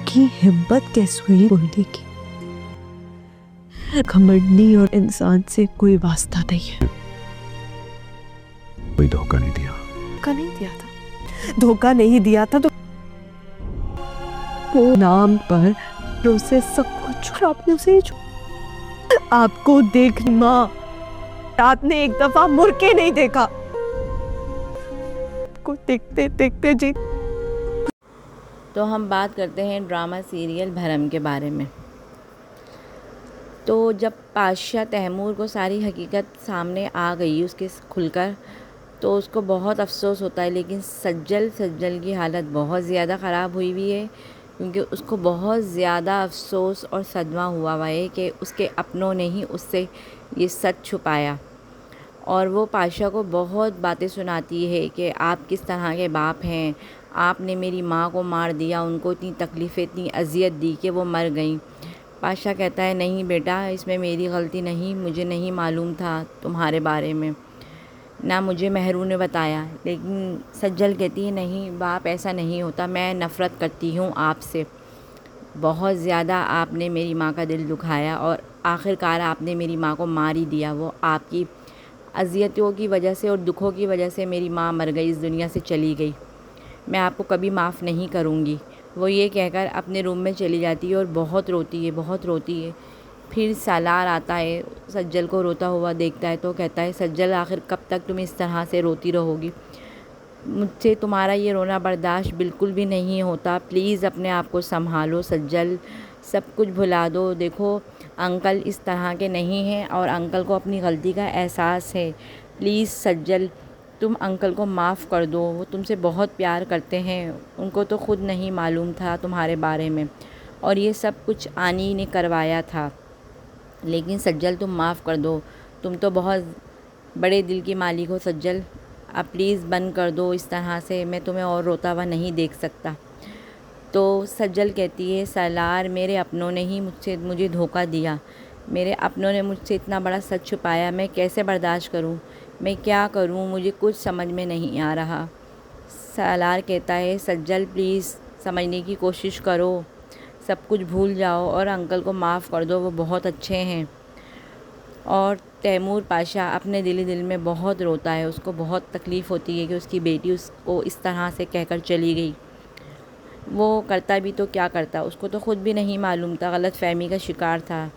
की हिम्मत कैसे हुई बोलने की? घमंडी और इंसान से कोई वास्ता नहीं है। कोई धोखा नहीं दिया। धोखा नहीं दिया था, धोखा नहीं दिया था तो वो नाम पर उसे सब कुछ और आपने उसे आपको देख माँ, आपने एक दफा मुड़ के नहीं देखा। को देखते देखते जी। तो हम बात करते हैं ड्रामा सीरियल भरम के बारे में। तो जब पाशा तैमूर को सारी हकीकत सामने आ गई उसके खुलकर, तो उसको बहुत अफसोस होता है। लेकिन सज्जल की हालत बहुत ज़्यादा ख़राब हुई हुई है, क्योंकि उसको बहुत ज़्यादा अफसोस और सदमा हुआ है कि उसके अपनों ने ही उससे ये सच छुपाया। और वो पाशा को बहुत बातें सुनाती है कि आप किस तरह के बाप हैं, आपने मेरी माँ को मार दिया, उनको इतनी तकलीफ़ें, इतनी अजियत दी कि वो मर गई। पाशा कहता है नहीं बेटा, इसमें मेरी गलती नहीं, मुझे नहीं मालूम था तुम्हारे बारे में, ना मुझे मेहरू ने बताया। लेकिन सज्जल कहती है नहीं बाप, ऐसा नहीं होता, मैं नफ़रत करती हूँ आपसे, बहुत ज़्यादा आपने मेरी माँ का दिल दुखाया और आखिरकार आपने मेरी माँ को मार ही दिया। वो आपकी अज़ियतों की वजह से और दुखों की वजह से मेरी माँ मर गई, इस दुनिया से चली गई, मैं आपको कभी माफ़ नहीं करूँगी। वो ये कहकर अपने रूम में चली जाती है और बहुत रोती है, बहुत रोती है। फिर सालार आता है, सज्जल को रोता हुआ देखता है तो कहता है सज्जल आखिर कब तक तुम इस तरह से रोती रहोगी, मुझसे तुम्हारा ये रोना बर्दाश्त बिल्कुल भी नहीं होता, प्लीज़ अपने आप को संभालो सज्जल, सब कुछ भुला दो। देखो अंकल इस तरह के नहीं हैं और अंकल को अपनी गलती का एहसास है, प्लीज़ सज्जल तुम अंकल को माफ़ कर दो, वो तुमसे बहुत प्यार करते हैं, उनको तो ख़ुद नहीं मालूम था तुम्हारे बारे में और ये सब कुछ आनी ने करवाया था, लेकिन सज्जल तुम माफ़ कर दो, तुम तो बहुत बड़े दिल की मालिक हो सज्जल, अब प्लीज़ बंद कर दो इस तरह से, मैं तुम्हें और रोता हुआ नहीं देख सकता। तो सज्जल कहती है सालार मेरे अपनों ने ही मुझे धोखा दिया, मेरे अपनों ने मुझसे इतना बड़ा सच छुपाया, मैं कैसे बर्दाश्त करूं, मैं क्या करूं, मुझे कुछ समझ में नहीं आ रहा। सालार कहता है सज्जल प्लीज़ समझने की कोशिश करो, सब कुछ भूल जाओ और अंकल को माफ़ कर दो, वो बहुत अच्छे हैं। और तैमूर पाशा अपने दिल ही दिल में बहुत रोता है, उसको बहुत तकलीफ़ होती है कि उसकी बेटी उसको इस तरह से कहकर चली गई। वो करता भी तो क्या करता, उसको तो ख़ुद भी नहीं मालूम था, गलत फ़हमी का शिकार था।